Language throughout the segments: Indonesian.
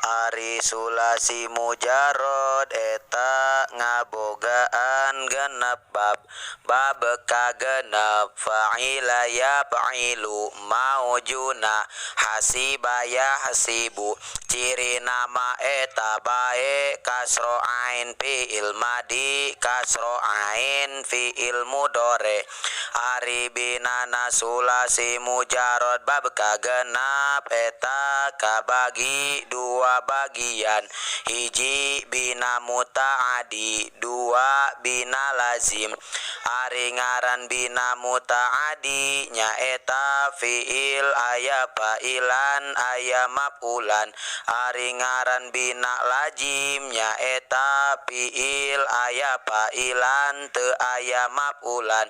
Ari sulasi mujarod eta ngabogaan genep bab kagenep fa'ila yaf'ilu maujuna hasibaya hasibu ciri nama eta bae kasro ain fi'il madi kasro ain fi'il mudore ari binana sulasi mujarod bab kagenep eta kabagi dua bagian hiji bina muta'adi dua bina lazim ari ngaran bina muta'adi nyaeta fi'il aya fa'ilan aya maf'ulan ari ngaran bina lazim nyaeta fi'il aya fa'ilan teu aya maf'ulan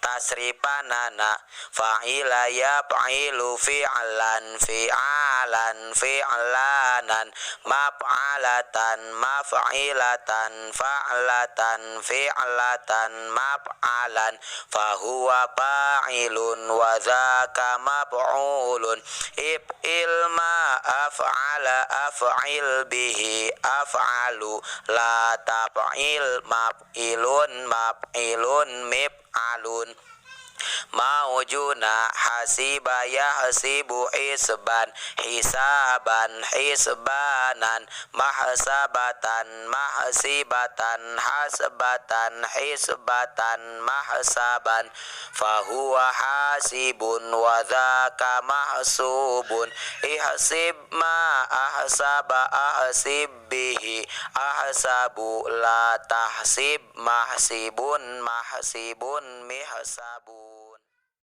tasrifanana fa'ila yaf'ilu fi'lan fi'alan fi'lanan maf'alatan maf'ilatan fa'latan fi'latan maf'alan fahuwa fa'ilun wa dzaka maf'ulun if'il ma af'ala af'il bihi af'alu la taf'il maf'ilun maf'ilun mif'alun maujuna hasiba yahsibu hisban hisaban hisbanan mahsabatan mahsibatan hasbatan hisbatan mahsaban fahuwa hasibun wa dzaka mahsubun ihsib ma ahsaba ahsib bihi ahsabu la tahsib mahsibun mahsibun mihsabu.